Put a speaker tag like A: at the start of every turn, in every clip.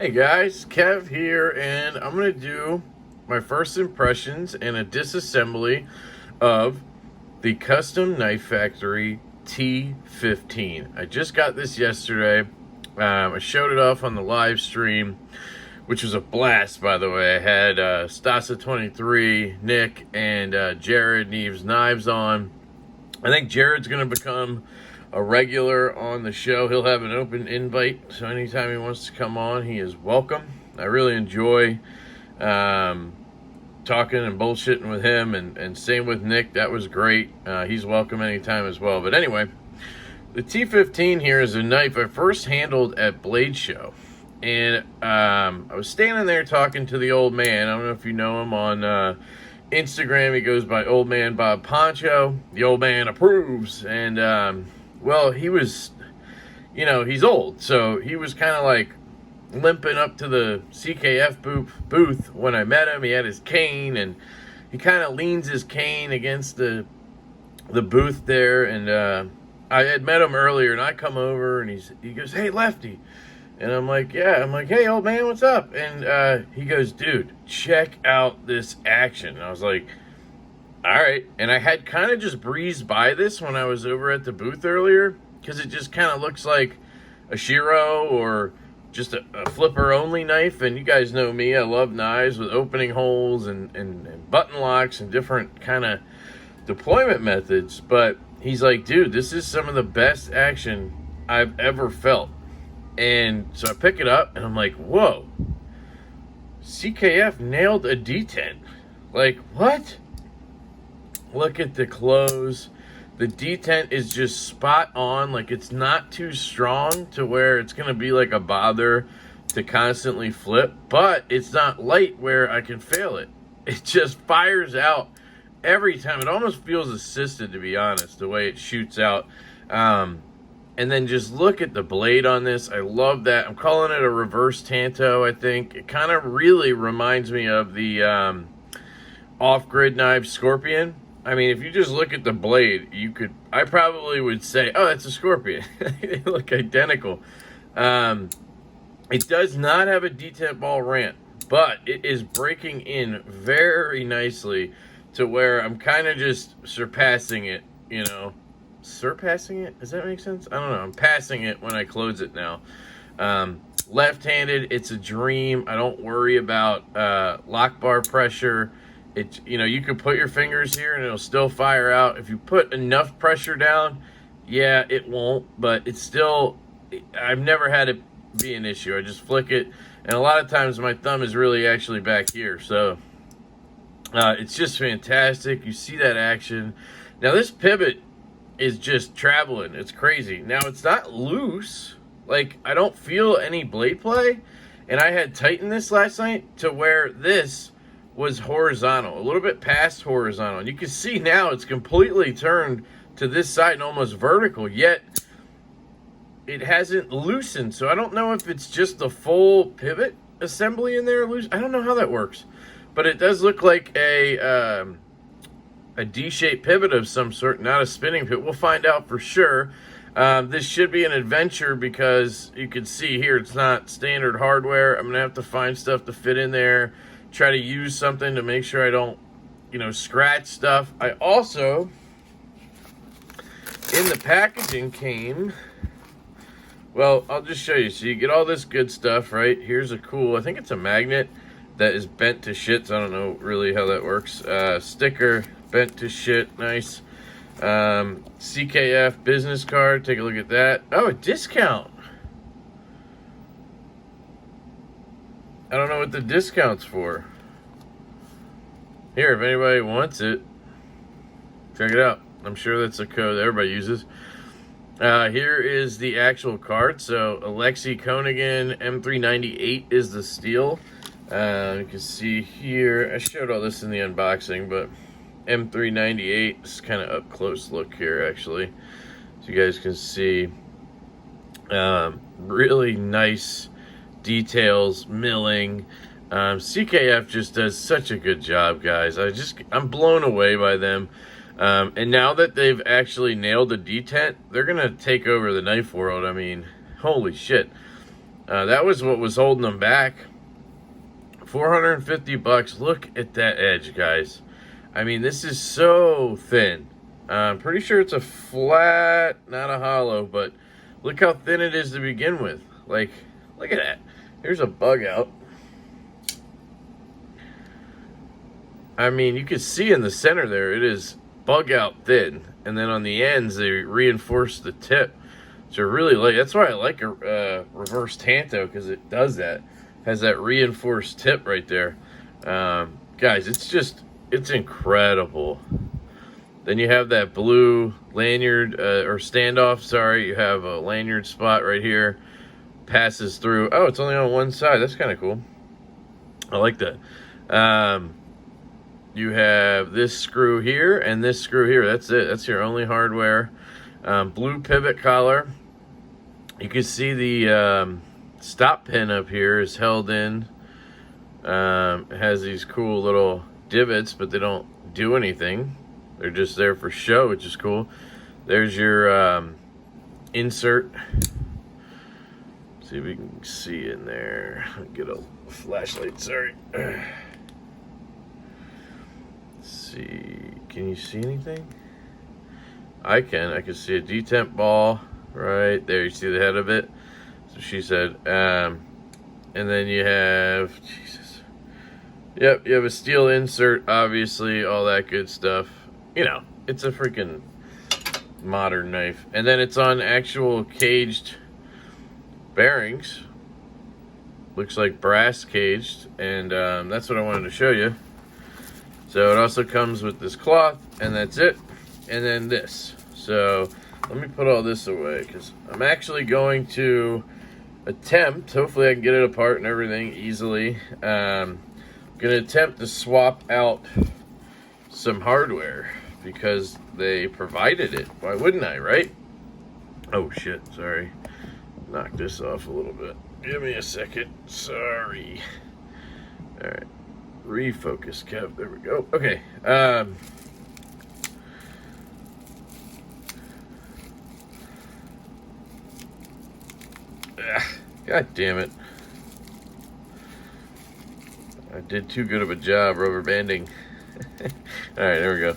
A: Hey guys, Kev here, and I'm going to do my first impressions and a disassembly of the Custom Knife Factory T15. I just got this yesterday. I showed it off on the live stream, which was a blast, by the way. I had Stasa23, Nick, and Jared Neves Knives on. I think Jared's going to become a regular on the show. He'll have an open invite, so anytime he wants to come on, he is welcome. I really enjoy talking and bullshitting with him, and same with Nick. That was great. He's welcome anytime as well. But anyway, the T15 here is a knife I first handled at Blade Show. And I was standing there talking to the old man. I don't know if you know him on Instagram. He goes by Old Man Bob Poncho. The old man approves. And well, he was, he's old, so he was kind of like limping up to the CKF booth when I met him. He had his cane, and he kind of leans his cane against the booth there. And I had met him earlier, and I come over, and he goes, "Hey, Lefty," and I'm like, "Yeah." I'm like, "Hey, old man, what's up?" And he goes, "Dude, check out this action." And I was like, all right. And I had kind of just breezed by this when I was over at the booth earlier, because it just kind of looks like a Shiro or just a flipper only knife. And you guys know me, I love knives with opening holes and button locks and different kind of deployment methods. But he's like, "Dude, this is some of the best action I've ever felt." And so I pick it up and I'm like, whoa, CKF nailed a detent. Like, what? Look at the close. The detent is just spot on. Like, it's not too strong to where it's going to be like a bother to constantly flip, but it's not light where I can fail it. It just fires out every time. It almost feels assisted, to be honest, the way it shoots out. And then just look at the blade on this. I love that. I'm calling it a reverse Tanto, I think. It kind of really reminds me of the off-grid knife Scorpion. I mean, if you just look at the blade, I probably would say, oh, that's a Scorpion. They look identical. It does not have a detent ball rant, but it is breaking in very nicely to where I'm kind of just surpassing it, Surpassing it? Does that make sense? I don't know. I'm passing it when I close it now. Left-handed, it's a dream. I don't worry about lock bar pressure. You can put your fingers here and it'll still fire out. If you put enough pressure down, yeah, it won't, but it's still, I've never had it be an issue. I just flick it, and a lot of times my thumb is really actually back here, so it's just fantastic. You see that action. Now this pivot is just traveling. It's crazy. Now it's not loose. Like, I don't feel any blade play, and I had tightened this last night to where this was horizontal, a little bit past horizontal. And you can see now it's completely turned to this side and almost vertical, yet it hasn't loosened. So I don't know if it's just the full pivot assembly in there loose. I don't know how that works, but it does look like a D-shaped pivot of some sort, not a spinning pivot. We'll find out for sure. This should be an adventure because you can see here it's not standard hardware. I'm gonna have to find stuff to fit in there, try to use something to make sure I don't, scratch stuff. I also, in the packaging came, well, I'll just show you. So you get all this good stuff, right? Here's a cool, I think it's a magnet that is bent to shit. So I don't know really how that works. Sticker, bent to shit, nice. CKF business card, take a look at that. Oh, a discount. I don't know what the discount's for. Here, if anybody wants it, check it out. I'm sure that's a code that everybody uses. Here is the actual card. So Alexi Konigan M398 is the steel. You can see here, I showed all this in the unboxing, but M398 is kind of up close look here actually. So you guys can see really nice details, milling. CKF just does such a good job, guys. I'm blown away by them. And now that they've actually nailed the detent, they're gonna take over the knife world. I mean, holy shit. That was what was holding them back. $450. Look at that edge, guys. I mean, this is so thin. I'm pretty sure it's a flat, not a hollow, but look how thin it is to begin with. Like, look at that. Here's a bug out. I mean, you can see in the center there, it is bug out thin. And then on the ends, they reinforce the tip. So really, like, that's why I like a reverse Tanto, because it does that. Has that reinforced tip right there. Guys, it's incredible. Then you have that blue lanyard, or standoff, sorry. You have a lanyard spot right here. Passes through. Oh, it's only on one side. That's kind of cool. I like that. You have this screw here and this screw here. That's it. That's your only hardware. Blue pivot collar. You can see the stop pin up here is held in. It has these cool little divots, but they don't do anything. They're just there for show, which is cool. There's your insert. See if we can see in there. Get a flashlight, sorry. Let's see, can you see anything? I can see a detemp ball right there. You see the head of it? So she said, and then you have, Jesus. Yep, you have a steel insert, obviously, all that good stuff. You know, it's a freaking modern knife. And then it's on actual caged bearings. Looks like brass caged, and that's what I wanted to show you. So it also comes with this cloth, and that's it. And then this. So let me put all this away, because I'm actually going to attempt, hopefully I can get it apart and everything easily. I'm going to attempt to swap out some hardware, because they provided it. Why wouldn't I, right? Oh shit, sorry. Knock this off a little bit. Give me a second. Sorry. Alright. Refocus, Kev. There we go. Okay. God damn it. I did too good of a job rubber banding. Alright, there we go.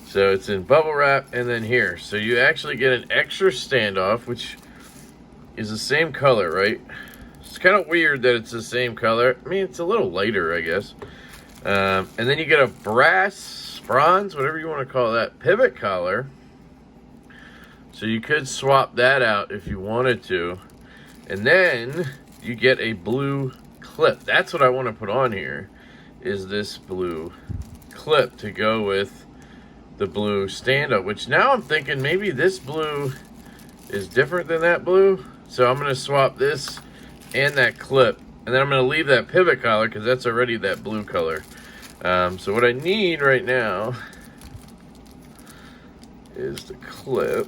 A: So it's in bubble wrap, and then here. So you actually get an extra standoff, which is the same color, right? It's kind of weird that it's the same color. I mean, it's a little lighter, I guess. And then you get a bronze, whatever you want to call that, pivot collar. So you could swap that out if you wanted to. And then you get a blue clip. That's what I want to put on here, is this blue clip to go with the blue stand-up, which now I'm thinking maybe this blue is different than that blue. So I'm going to swap this and that clip, and then I'm going to leave that pivot collar because that's already that blue color. So what I need right now is the clip,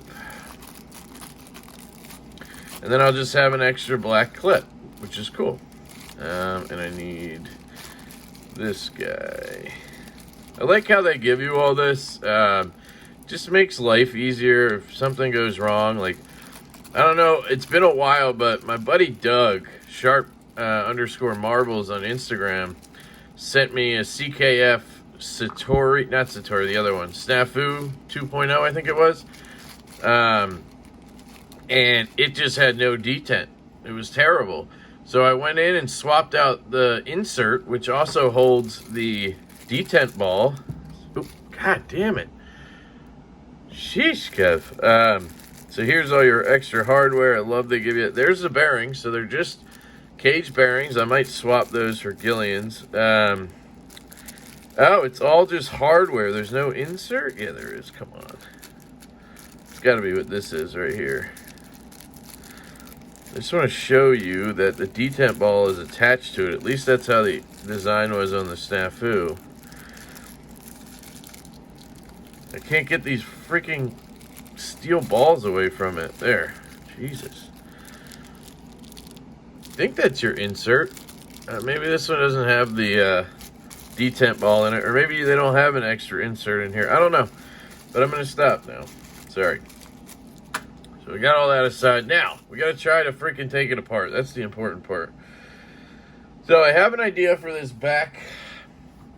A: and then I'll just have an extra black clip, which is cool. And I need this guy. I like how they give you all this. Just makes life easier if something goes wrong. Like, I don't know, it's been a while, but my buddy Doug, Sharp _ Marbles on Instagram, sent me a CKF Satori, not Satori, the other one, Snafu 2.0, I think it was. And it just had no detent. It was terrible. So I went in and swapped out the insert, which also holds the detent ball. Oop, God damn it. Sheesh, Kev. So here's all your extra hardware. I love they give you. There's the bearings. So they're just cage bearings. I might swap those for Gillian's. Oh, it's all just hardware. There's no insert? Yeah, there is. Come on. It's got to be what this is right here. I just want to show you that the detent ball is attached to it. At least that's how the design was on the Snafu. I can't get these freaking steel balls away from it. There. Jesus. I think that's your insert. Maybe this one doesn't have the detent ball in it. Or maybe they don't have an extra insert in here. I don't know. But I'm going to stop now. Sorry. So So we got all that aside. Now, we got to try to freaking take it apart. That's the important part. So I have an idea for this back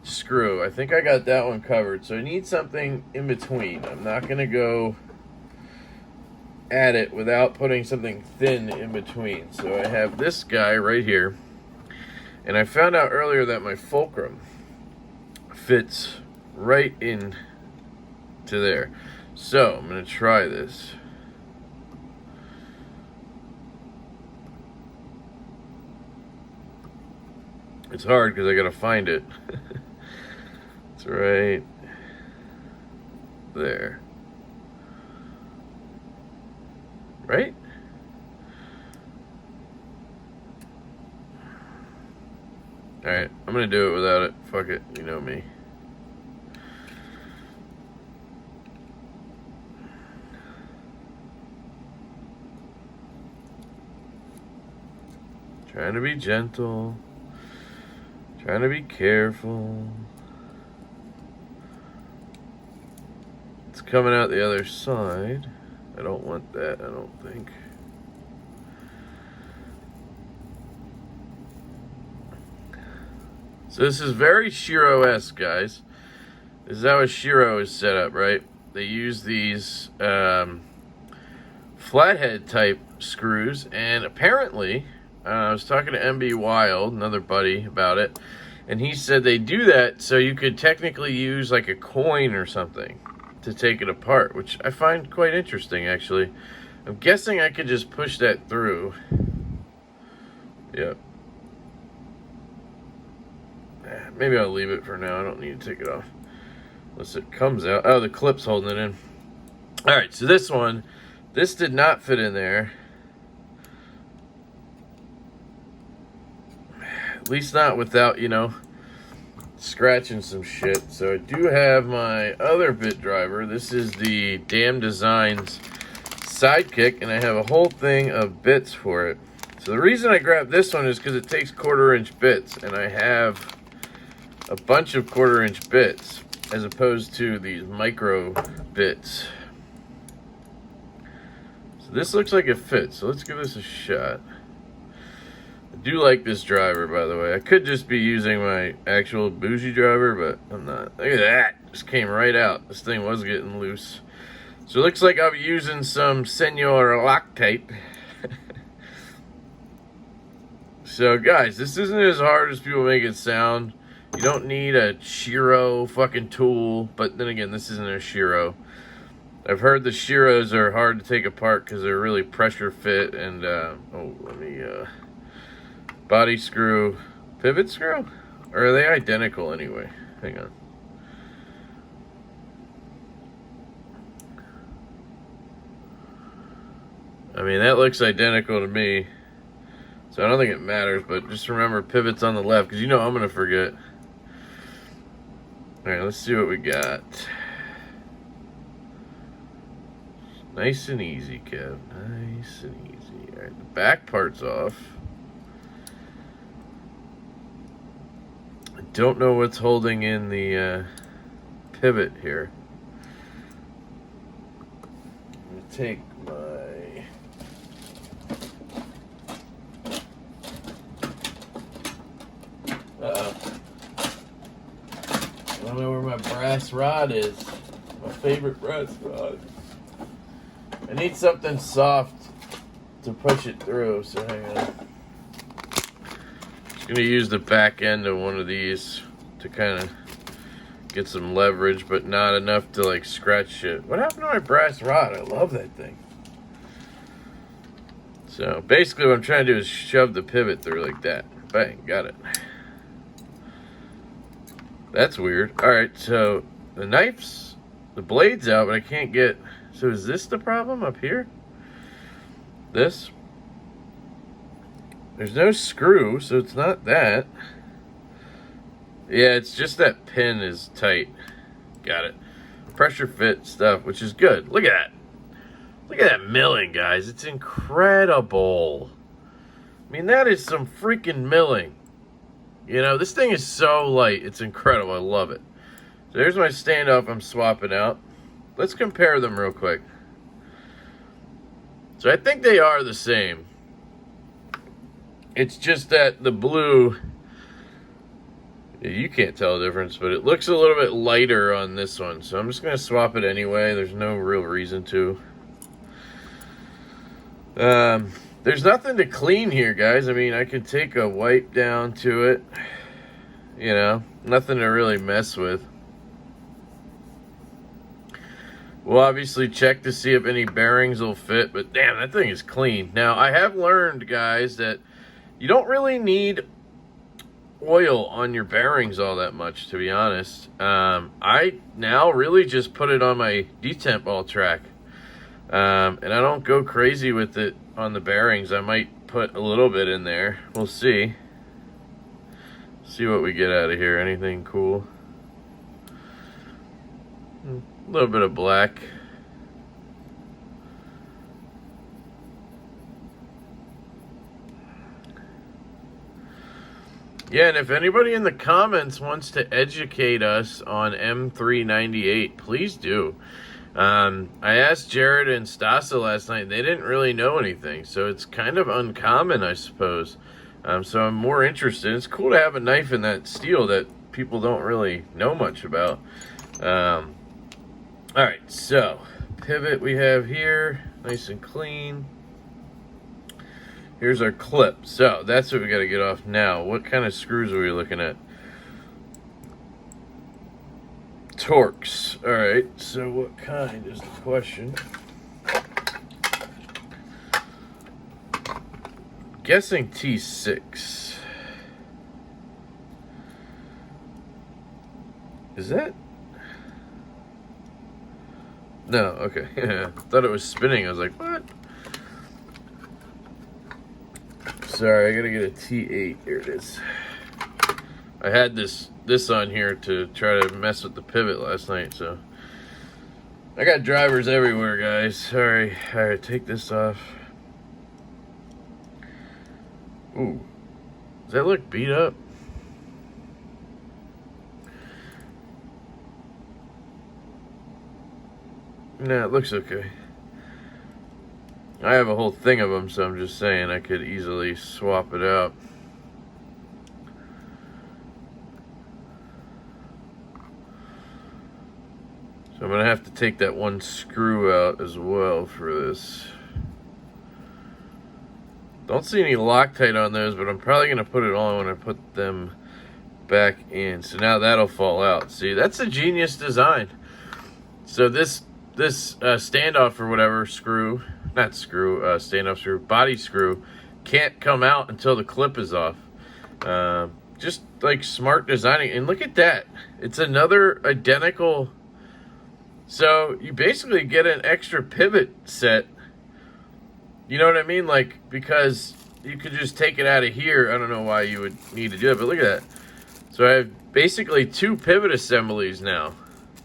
A: screw. I think I got that one covered. So I need something in between. I'm not going to go at it without putting something thin in between. So I have this guy right here. And I found out earlier that my fulcrum fits right in to there. So I'm going to try this. It's hard because I got to find it. It's right there. Right? Alright, I'm going to do it without it. Fuck it, you know me. Trying to be gentle. Trying to be careful. It's coming out the other side. I don't want that, I don't think. So this is very Shiro-esque, guys. This is how a Shiro is set up, right? They use these flathead type screws, and apparently, I was talking to MB Wild, another buddy, about it, and he said they do that so you could technically use like a coin or something to take it apart, which I find quite interesting, actually. I'm guessing I could just push that through. Yep. Maybe I'll leave it for now. I don't need to take it off unless it comes out. Oh, the clip's holding it in. Alright, so this one, this did not fit in there. At least not without, you know, scratching some shit. So I do have my other bit driver. This is the Damn Designs Sidekick, and I have a whole thing of bits for it. So the reason I grabbed this one is because it takes 1/4-inch bits, and I have a bunch of 1/4-inch bits as opposed to these micro bits. So this looks like it fits, so let's give this a shot. I do like this driver, by the way. I could just be using my actual bougie driver, but I'm not. Look at that. Just came right out. This thing was getting loose. So it looks like I'll be using some Senor Loctite. So guys, this isn't as hard as people make it sound. You don't need a Shiro fucking tool, but then again, this isn't a Shiro. I've heard the Shiros are hard to take apart because they're really pressure fit and, body screw, pivot screw? Or are they identical anyway? Hang on. I mean, that looks identical to me. So I don't think it matters, but just remember pivot's on the left, because you know I'm going to forget. Alright, let's see what we got. Nice and easy, Kev. Nice and easy. Alright, the back part's off. I don't know what's holding in the pivot here. I'm going to take my... Uh-oh. I don't know where my brass rod is. My favorite brass rod. I need something soft to push it through, so hang on. Just gonna use the back end of one of these to kind of get some leverage, but not enough to like scratch shit. What happened to my brass rod? I love that thing. So basically what I'm trying to do is shove the pivot through like that. Bang, got it. That's weird. Alright, so the knife's, the blade's out, but I can't get... So is this the problem up here? This? There's no screw, so it's not that. Yeah, it's just that pin is tight. Got it. Pressure fit stuff, which is good. Look at that. Look at that milling, guys. It's incredible. I mean, that is some freaking milling. You know, this thing is so light. It's incredible. I love it. So there's my standoff I'm swapping out. Let's compare them real quick. So I think they are the same. It's just that the blue, you can't tell the difference, but it looks a little bit lighter on this one. So I'm just going to swap it anyway. There's no real reason to. There's nothing to clean here, guys. I mean, I can take a wipe down to it. You know, nothing to really mess with. We'll obviously check to see if any bearings will fit, but damn, that thing is clean. Now, I have learned, guys, that you don't really need oil on your bearings all that much, to be honest. I now really just put it on my detemp all track. And I don't go crazy with it on the bearings. I might put a little bit in there. We'll see. See what we get out of here. Anything cool? A little bit of black. Yeah, and if anybody in the comments wants to educate us on M398, please do. I asked Jared and Stasa last night, and they didn't really know anything, so it's kind of uncommon, I suppose. So I'm more interested. It's cool to have a knife in that steel that people don't really know much about. All right, so pivot we have here, nice and clean. Here's our clip. So that's what we got to get off now. What kind of screws are we looking at? Torx. All right, so what kind is the question? Guessing T6. Is that? No, okay. Thought it was spinning. I was like, what? Sorry, I gotta get a T8. Here it is. I had this on here to try to mess with the pivot last night, so I got drivers everywhere, guys. Sorry. All right, take this off. Ooh, does that look beat up? No, it looks okay. I have a whole thing of them, so I'm just saying I could easily swap it out. So I'm going to have to take that one screw out as well for this. Don't see any Loctite on those, but I'm probably going to put it on when I put them back in. So now that'll fall out. See, that's a genius design. So this standoff or whatever screw, not screw, standoff screw, body screw, can't come out until the clip is off. Just like smart designing. And look at that. It's another identical. So you basically get an extra pivot set. You know what I mean? Like, because you could just take it out of here. I don't know why you would need to do it, but look at that. So I have basically two pivot assemblies now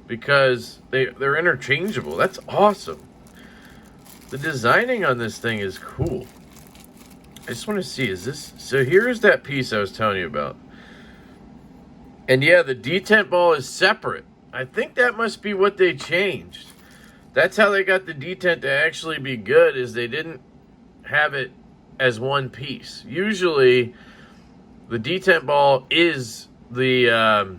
A: because they're interchangeable. That's awesome. The designing on this thing is cool. I just want to see, is this... So here's that piece I was telling you about. And yeah, the detent ball is separate. I think that must be what they changed. That's how they got the detent to actually be good, is they didn't have it as one piece. Usually, the detent ball is the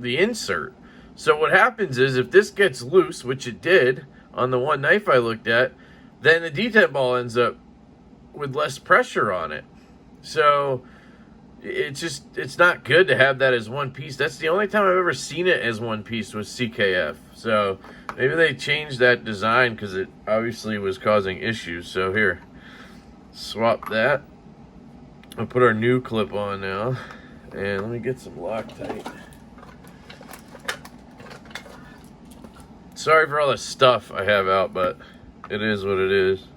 A: insert. So what happens is, if this gets loose, which it did on the one knife I looked at, then the detent ball ends up with less pressure on it. So it's not good to have that as one piece. That's the only time I've ever seen it as one piece was CKF. So maybe they changed that design because it obviously was causing issues. So here, swap that. I'll put our new clip on now. And let me get some Loctite. Sorry for all the stuff I have out, but it is what it is.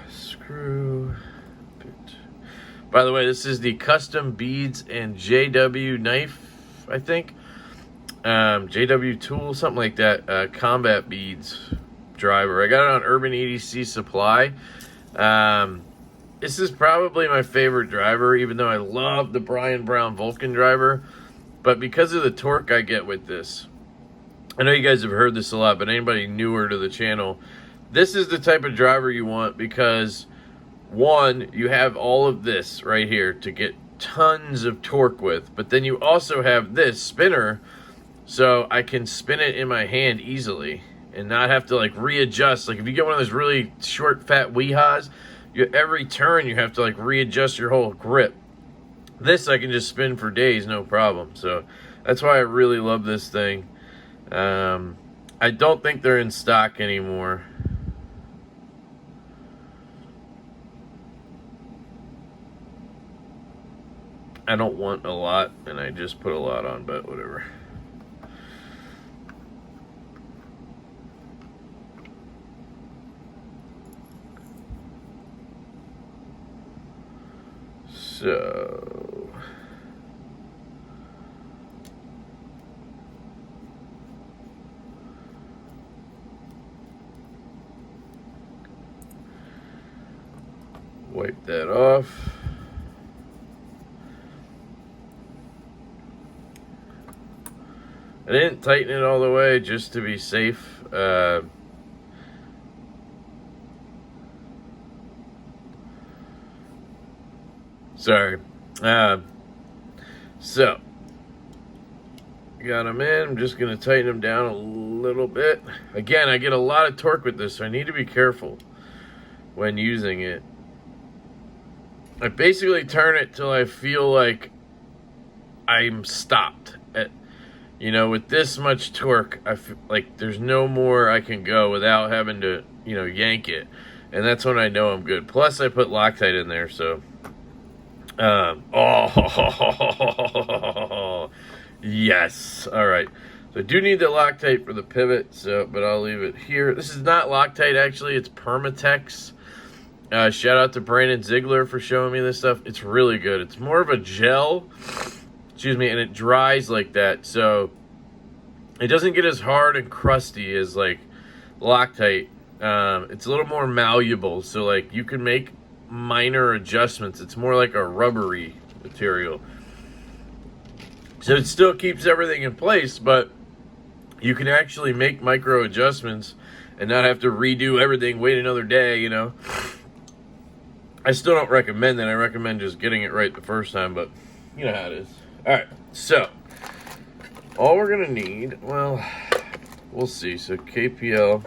A: Screw bit. By the way, this is the Custom Beads and JW knife, I think. JW tool, something like that. Combat beads driver. I got it on Urban EDC Supply. This is probably my favorite driver, even though I love the Brian Brown Vulcan driver. But because of the torque I get with this, I know you guys have heard this a lot, but anybody newer to the channel, this is the type of driver you want because, one, you have all of this right here to get tons of torque with, but then you also have this spinner, so I can spin it in my hand easily and not have to like readjust. Like if you get one of those really short, fat Weehaws, every turn you have to like readjust your whole grip. This I can just spin for days, no problem. So that's why I really love this thing. I don't think they're in stock anymore. I don't want a lot, and I just put a lot on, but whatever. So wipe that off. I didn't tighten it all the way just to be safe. Sorry. So, got them in. I'm just going to tighten them down a little bit. Again, I get a lot of torque with this, so I need to be careful when using it. I basically turn it till I feel like I'm stopped. You know, with this much torque, I feel like there's no more I can go without having to, you know, yank it. And that's when I know I'm good. Plus, I put Loctite in there, so... oh, yes. All right. So I do need the Loctite for the pivot, but I'll leave it here. This is not Loctite, actually. It's Permatex. Shout out to Brandon Ziegler for showing me this stuff. It's really good. It's more of a gel, excuse me, and it dries like that. So it doesn't get as hard and crusty as like Loctite. It's a little more malleable. So like you can make minor adjustments. It's more like a rubbery material. So it still keeps everything in place, but you can actually make micro adjustments and not have to redo everything, wait another day, you know. I still don't recommend that. I recommend just getting it right the first time, but you know how it is. All right, so all we're gonna need, well, we'll see. So KPL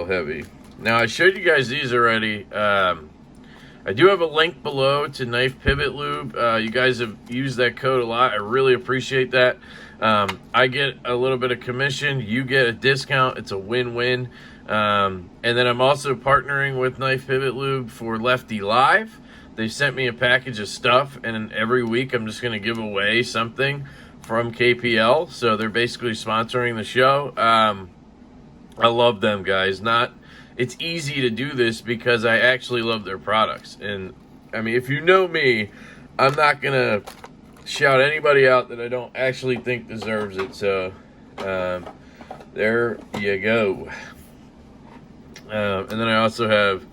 A: heavy. Now I showed you guys these already. I do have a link below to Knife Pivot Lube. You guys have used that code a lot. I really appreciate that. I get a little bit of commission. You get a discount. It's a win-win. And then I'm also partnering with Knife Pivot Lube for Lefty Live. They sent me a package of stuff, and every week I'm just going to give away something from KPL. So they're basically sponsoring the show. I love them, guys. It's easy to do this because I actually love their products. And, I mean, if you know me, I'm not going to shout anybody out that I don't actually think deserves it. So, there you go. And then I also have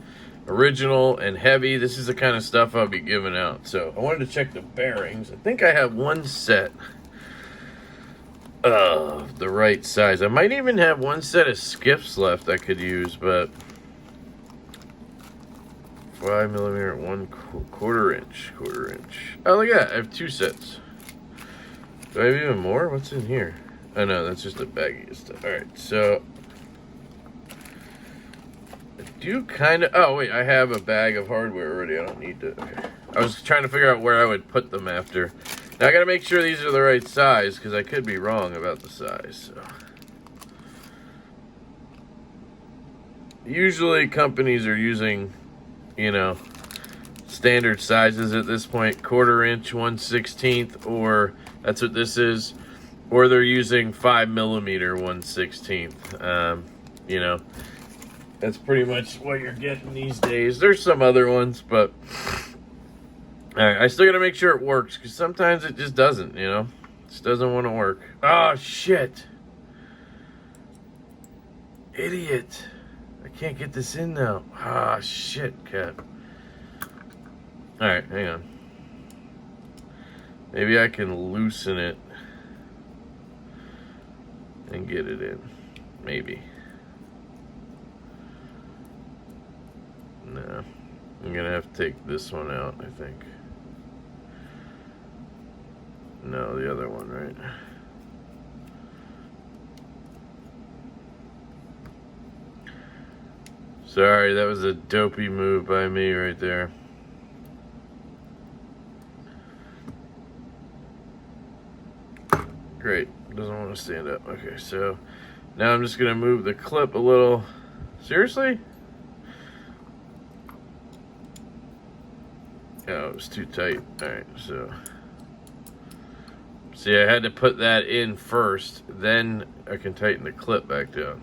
A: original and heavy. This is the kind of stuff I'll be giving out. So, I wanted to check the bearings. I think I have one set of the right size. I might even have one set of skips left I could use, but 5mm, 1/4 inch. Oh, look at that. I have two sets. Do I have even more? What's in here? Oh, no, that's just a baggie of stuff. All right, so I do kind of... Oh, wait, I have a bag of hardware already. I don't need to... Okay. I was trying to figure out where I would put them after. Now, I got to make sure these are the right size, because I could be wrong about the size. So. Usually, companies are using, you know, standard sizes at this point. 1/4 inch, 1/16, or that's what this is. Or they're using 5mm, 1/16. You know, that's pretty much what you're getting these days. There's some other ones, but... All right, I still got to make sure it works, because sometimes it just doesn't, you know? It just doesn't want to work. Oh, shit. Idiot. I can't get this in now. Ah, shit, cat. All right, hang on. Maybe I can loosen it. and get it in. Maybe. No. I'm gonna have to take this one out, I think. No, the other one, right? Sorry, that was a dopey move by me right there. Great. Doesn't want to stand up. Okay, so now I'm just going to move the clip a little. Seriously? Oh, it was too tight. Alright, so. See, I had to put that in first, then I can tighten the clip back down.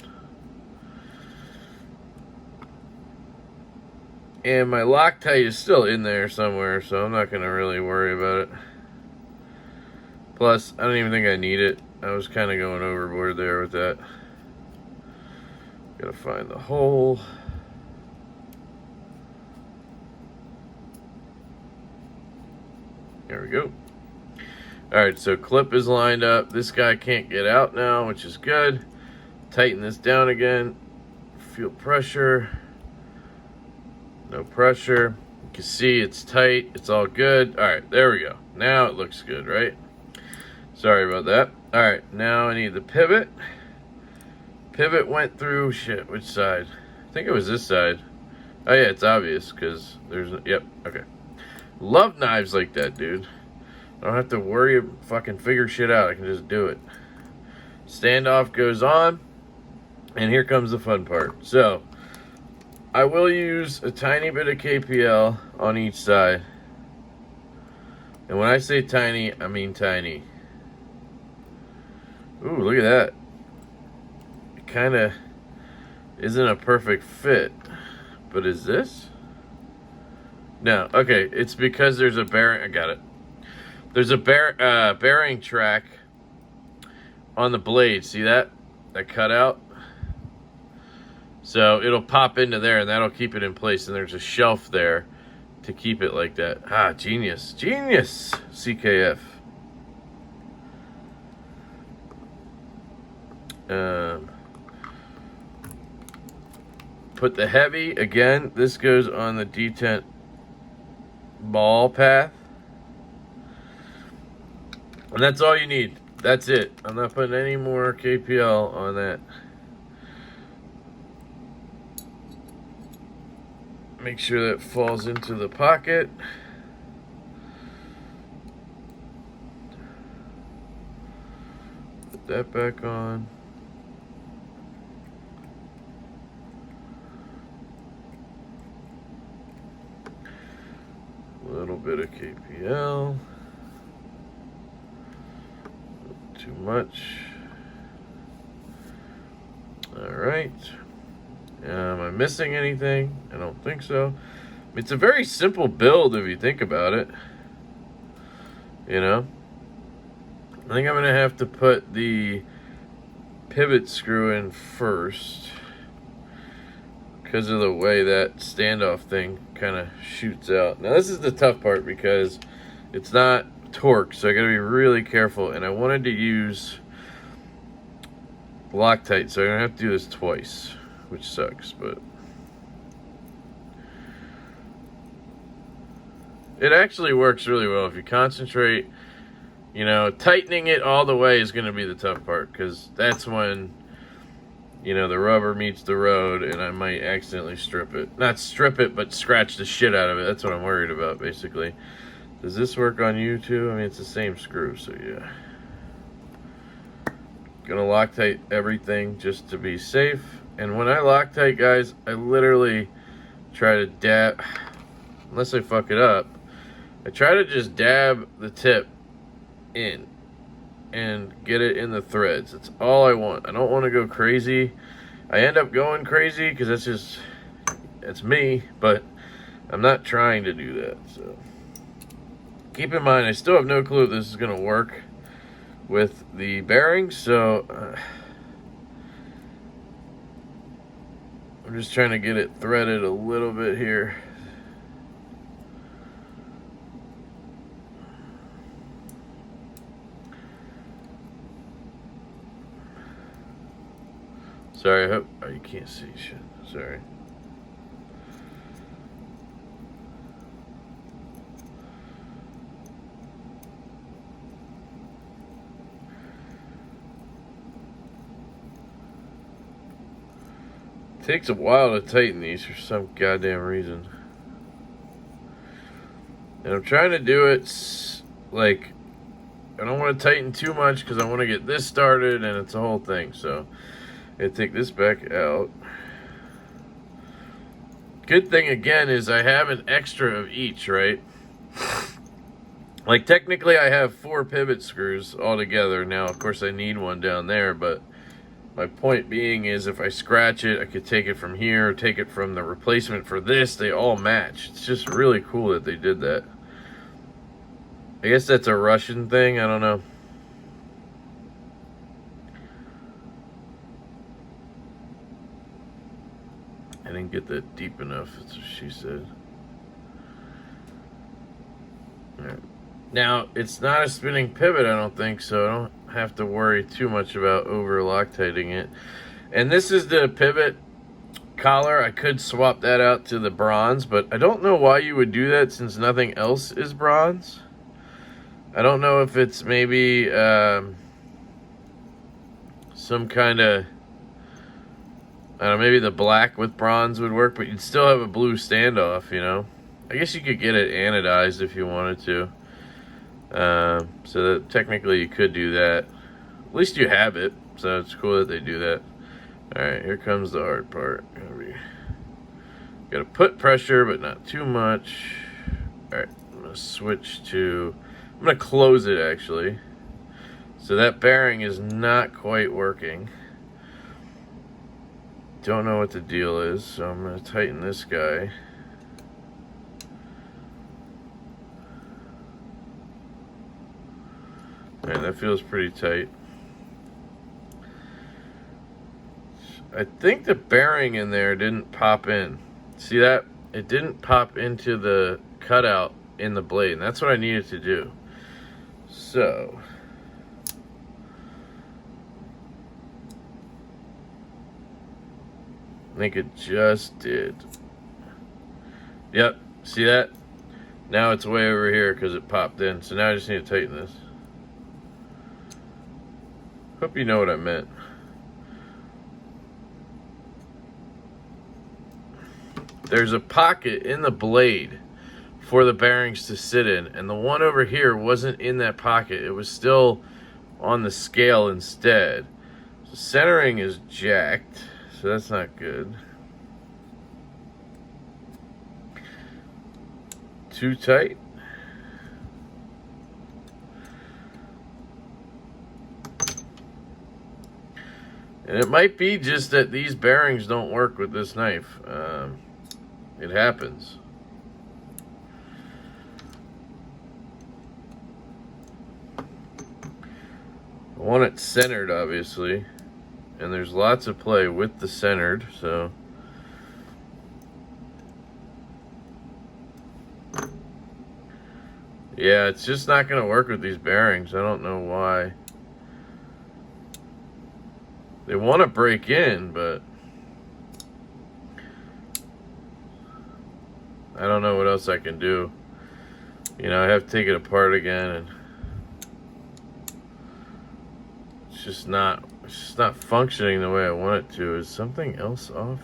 A: And my Loctite is still in there somewhere, so I'm not going to really worry about it. Plus, I don't even think I need it. I was kind of going overboard there with that. Gotta find the hole. There we go. Alright, so clip is lined up. This guy can't get out now, which is good. Tighten this down again. Feel pressure. No pressure. You can see it's tight. It's all good. Alright, there we go. Now it looks good, right? Sorry about that. Alright, now I need the pivot. Pivot went through, shit, which side? I think it was this side. Oh yeah, it's obvious, because there's, yep, okay. Love knives like that, dude. I don't have to worry, fucking figure shit out. I can just do it. Standoff goes on, and here comes the fun part. So, I will use a tiny bit of KPL on each side. And when I say tiny, I mean tiny. Ooh, look at that. It kind of isn't a perfect fit. But is this? No, okay. It's because there's a bearing. I got it. There's a bearing track on the blade. See that? That cutout? So it'll pop into there and that'll keep it in place. And there's a shelf there to keep it like that. Ah, genius. Genius! CKF. Put the heavy. Again, this goes on the detent ball path. And that's all you need. That's it. I'm not putting any more KPL on that. Make sure that falls into the pocket. Put that back on. A little bit of KPL. Too much. All right. Am I missing anything? I don't think so. It's a very simple build if you think about it. You know? I think I'm going to have to put the pivot screw in first because of the way that standoff thing kind of shoots out. Now this is the tough part because it's not torque, so I got to be really careful. And I wanted to use Loctite, so I'm going to have to do this twice, which sucks, but it actually works really well if you concentrate. You know, tightening it all the way is going to be the tough part because that's when, you know, the rubber meets the road and I might accidentally strip it. Not strip it, but scratch the shit out of it. That's what I'm worried about, basically. Does this work on you too? I mean, it's the same screw, so yeah. Gonna Loctite everything just to be safe. And when I Loctite, guys, I literally try to dab, unless I fuck it up, I try to just dab the tip in and get it in the threads. That's all I want. I don't want to go crazy. I end up going crazy because it's me, but I'm not trying to do that. So keep in mind, I still have no clue if this is going to work with the bearings, so I'm just trying to get it threaded a little bit here. Sorry, I hope, oh, you can't see shit. Sorry. Takes a while to tighten these for some goddamn reason. And I'm trying to do it like, I don't want to tighten too much because I want to get this started and it's a whole thing. So I take this back out. Good thing again is I have an extra of each, right? Like technically I have 4 pivot screws altogether. Now of course I need one down there, but my point being is if I scratch it, I could take it from here, take it from the replacement for this. They all match. It's just really cool that they did that. I guess that's a Russian thing. I don't know. I didn't get that deep enough. That's what she said. All right. Now, it's not a spinning pivot, I don't think, so I don't have to worry too much about over Loctiting it. And this is the pivot collar. I could swap that out to the bronze, but I don't know why you would do that since nothing else is bronze. I don't know if it's maybe some kind of, I don't know, maybe the black with bronze would work, but you'd still have a blue standoff, you know. I guess you could get it anodized if you wanted to. So that technically you could do that. At least you have it, so it's cool that they do that. Alright, here comes the hard part. Gotta put pressure, but not too much. Alright, I'm gonna switch to, I'm gonna close it actually. So that bearing is not quite working. Don't know what the deal is, so I'm gonna tighten this guy. Alright, that feels pretty tight. I think the bearing in there didn't pop in. See that? It didn't pop into the cutout in the blade, and that's what I needed to do. So I think it just did. Yep, see that? Now it's way over here because it popped in. So now I just need to tighten this. Hope you know what I meant. There's a pocket in the blade for the bearings to sit in, and the one over here wasn't in that pocket. It was still on the scale instead. So centering is jacked, so that's not good. Too tight. And it might be just that these bearings don't work with this knife. It happens. I want it centered, obviously. And there's lots of play with the centered, so. Yeah, it's just not going to work with these bearings. I don't know why. They want to break in, but I don't know what else I can do. You know, I have to take it apart again, and it's just not functioning the way I want it to. Is something else off?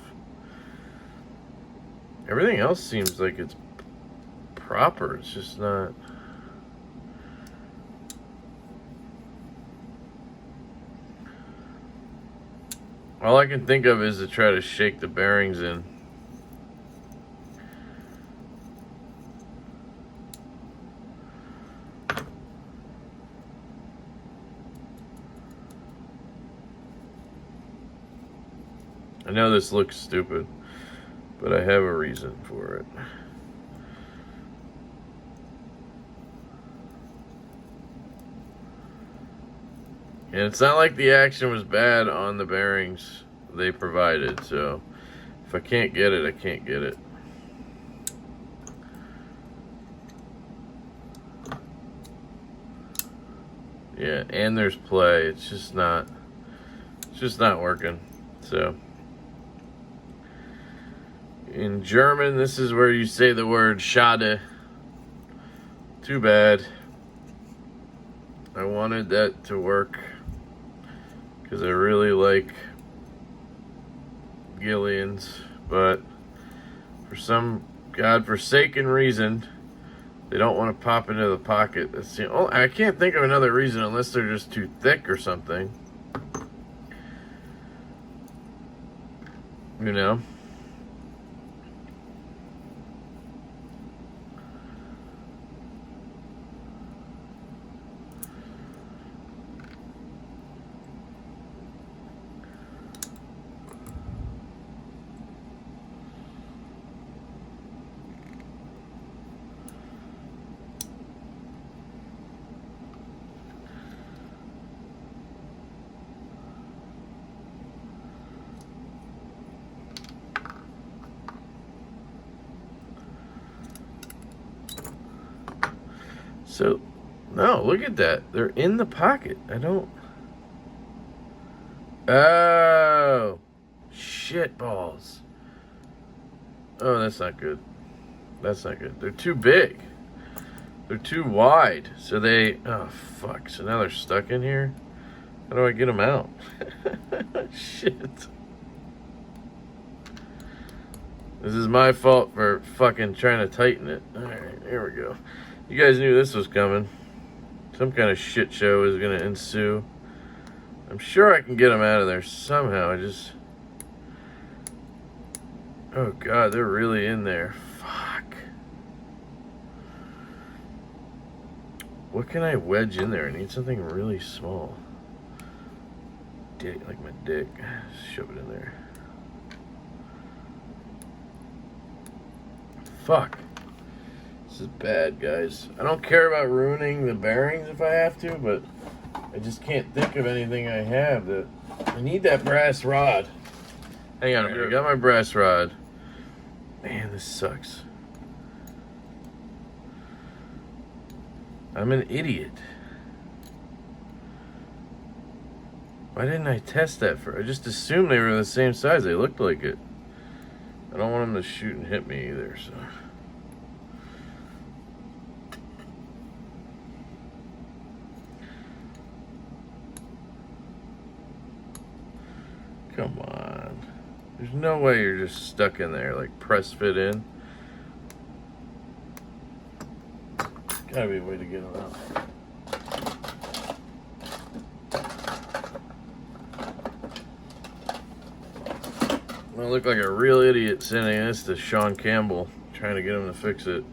A: Everything else seems like it's proper. It's just not. All I can think of is to try to shake the bearings in. I know this looks stupid, but I have a reason for it. And it's not like the action was bad on the bearings they provided, so if I can't get it, I can't get it. Yeah, and there's play. It's just not working. So in German, this is where you say the word schade. Too bad. I wanted that to work because I really like Gillians, but for some godforsaken reason, they don't want to pop into the pocket. That's the only, I can't think of another reason unless they're just too thick or something. You know? So, no, look at that. They're in the pocket. I don't... Oh. Shit balls. Oh, that's not good. That's not good. They're too big. They're too wide. So they... Oh, fuck. So now they're stuck in here? How do I get them out? Shit. This is my fault for fucking trying to tighten it. Alright, here we go. You guys knew this was coming. Some kind of shit show is going to ensue. I'm sure I can get them out of there somehow. I just... Oh, God, they're really in there. Fuck. What can I wedge in there? I need something really small. Dick, like my dick. Shove it in there. Fuck. This is bad, guys. I don't care about ruining the bearings if I have to, but I just can't think of anything I have that... I need that brass rod. Hang on a minute. I got my brass rod. Man, this sucks. I'm an idiot. Why didn't I test that for? I just assumed they were the same size. They looked like it. I don't want them to shoot and hit me either, so... Come on. There's no way you're just stuck in there, like press fit in. Gotta be a way to get them out. I look like a real idiot sending this to Sean Campbell, trying to get him to fix it.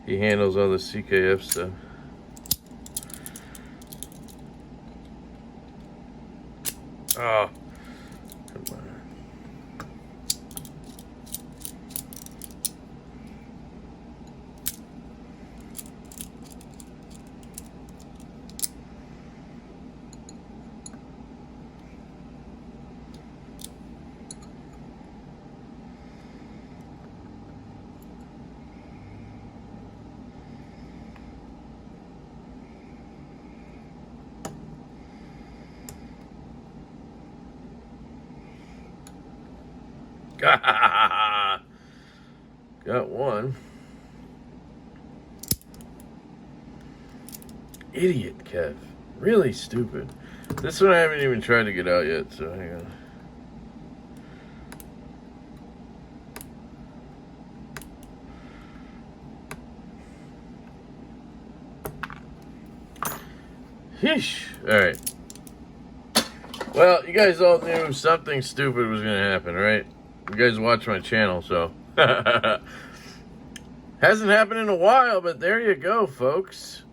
A: He handles all the CKF stuff. Oh. Come on. Got one. Idiot, Kev. Really stupid. This one I haven't even tried to get out yet, so hang on. Yeesh. Alright. Well, you guys all knew something stupid was going to happen, right? You guys watch my channel, so... Hasn't happened in a while, but there you go, folks.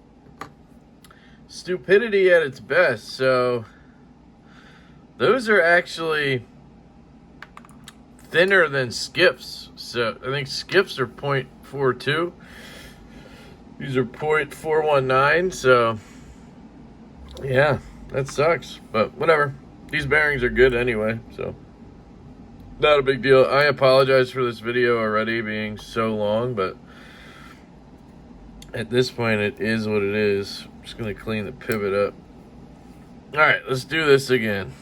A: Stupidity at its best. So those are actually thinner than skiffs. So I think skiffs are 0.42. These are 0.419. So yeah, that sucks, but whatever. These bearings are good anyway, so not a big deal. I apologize for this video already being so long, but at this point it is what it is. I'm just gonna clean the pivot up. All right, let's do this again.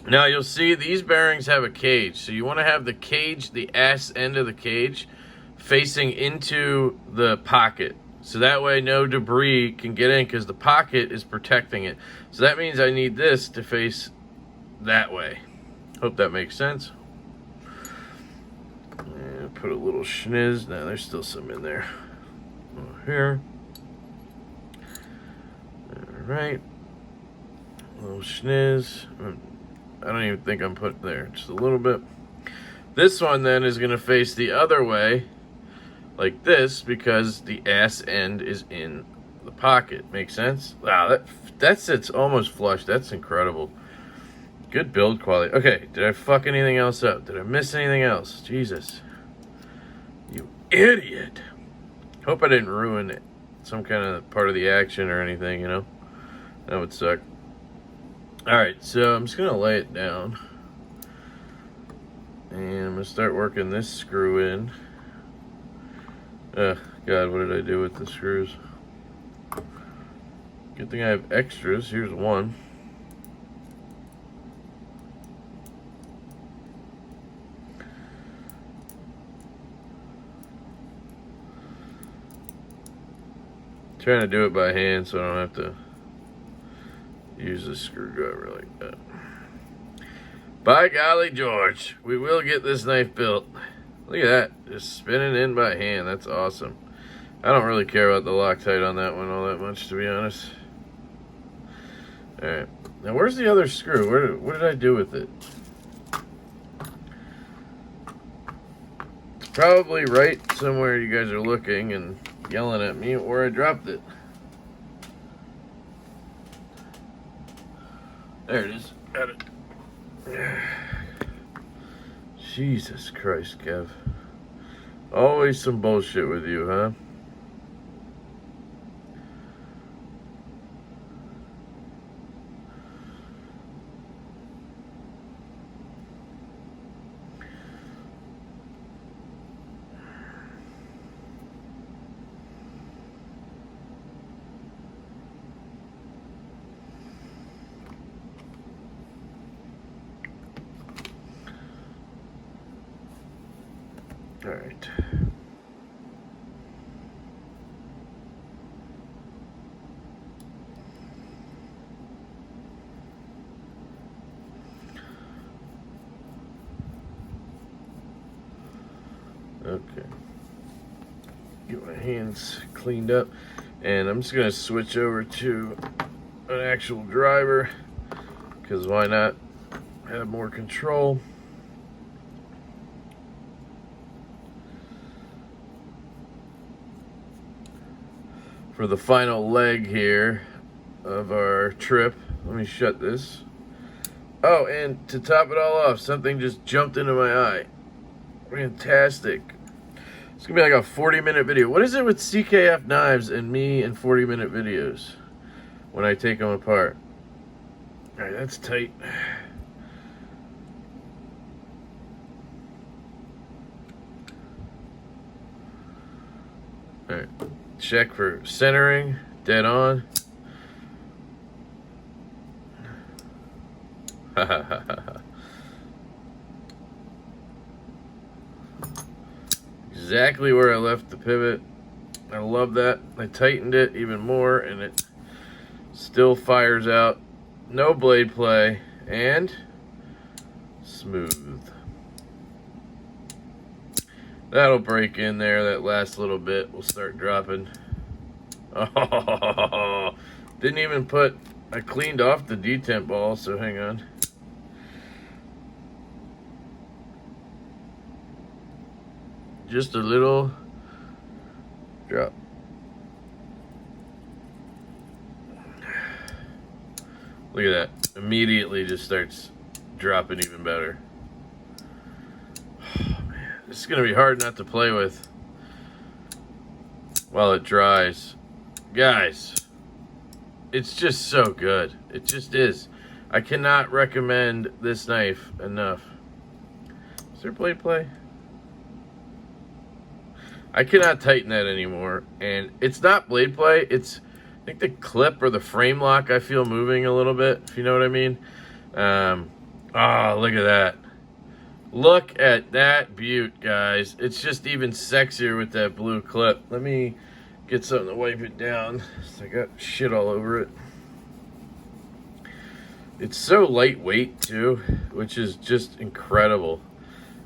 A: Now you'll see these bearings have a cage, so you want to have the cage, the ass end of the cage, facing into the pocket. So that way no debris can get in, because the pocket is protecting it. So that means I need this to face that way. Hope that makes sense. And put a little schniz. Now there's still some in there. Over here. Alright. A little schniz. I don't even think I'm putting there. Just a little bit. This one then is going to face the other way, like this, because the ass end is in the pocket. Makes sense? Wow, that sits almost flush. That's incredible. Good build quality. Okay, did I fuck anything else up? Did I miss anything else? Jesus. You idiot. Hope I didn't ruin it. Some kind of part of the action or anything, you know? That would suck. Alright, so I'm just going to lay it down. And I'm going to start working this screw in. God, what did I do with the screws? Good thing I have extras. Here's one. Trying to do it by hand so I don't have to use a screwdriver like that. By golly George, we will get this knife built. Look at that, just spinning in by hand. That's awesome. I don't really care about the Loctite on that one all that much, to be honest. Alright, now where's the other screw? What did I do with it? It's probably right somewhere you guys are looking and yelling at me, or I dropped it. There it is. Got it. Jesus Christ, Kev. Always some bullshit with you, huh? All right. Okay. Get my hands cleaned up, and I'm just gonna switch over to an actual driver, because why not have more control. For the final leg here of our trip. Let me shut this. Oh, and to top it all off, something just jumped into my eye. Fantastic. It's gonna be like a 40-minute video. What is it with CKF knives and me and 40-minute videos when I take them apart? All right, that's tight. All right. Check for centering, dead on. Exactly where I left the pivot. I love that. I tightened it even more and it still fires out. No blade play and smooth. That'll break in there. That last little bit will start dropping. Oh, didn't even put, I cleaned off the detent ball, so hang on. Just a little drop. Look at that. Immediately just starts dropping even better. This is going to be hard not to play with while it dries. Guys, it's just so good. It just is. I cannot recommend this knife enough. Is there blade play? I cannot tighten that anymore. And it's not blade play. It's, I think the clip or the frame lock I feel moving a little bit, if you know what I mean. Ah, look at that. Look at that beaut, guys. It's just even sexier with that blue clip. Let me get something to wipe it down. I got shit all over it. It's so lightweight too, which is just incredible.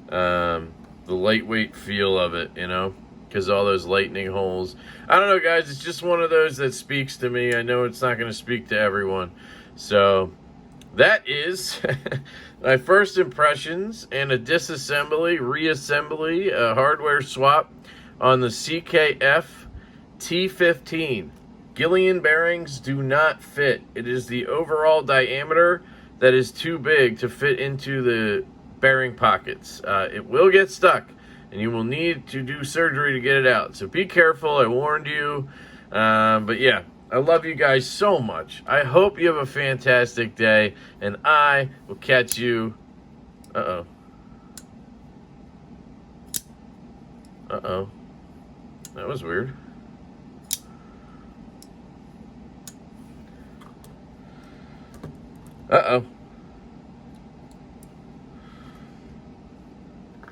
A: The lightweight feel of it, you know, because all those lightning holes. I don't know, guys. It's just one of those that speaks to me. I know it's not going to speak to everyone. So that is my first impressions and a disassembly, reassembly, a hardware swap on the CKF T15. Gillian bearings do not fit. It is the overall diameter that is too big to fit into the bearing pockets. It will get stuck, and you will need to do surgery to get it out. So be careful. I warned you. But yeah, I love you guys so much. I hope you have a fantastic day, and I will catch you. Uh-oh. Uh-oh. That was weird. Uh-oh.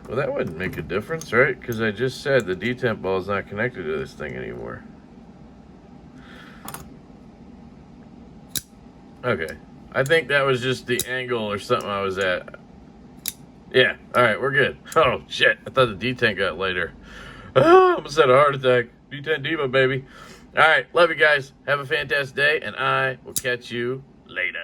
A: Well, that wouldn't make a difference, right? Because I just said the detemp ball is not connected to this thing anymore. Okay. I think that was just the angle or something I was at. Yeah. All right, we're good. Oh, shit. I thought the detent got lighter. Oh, I almost had a heart attack. D10 Diva, baby. All right. Love you guys. Have a fantastic day, and I will catch you later.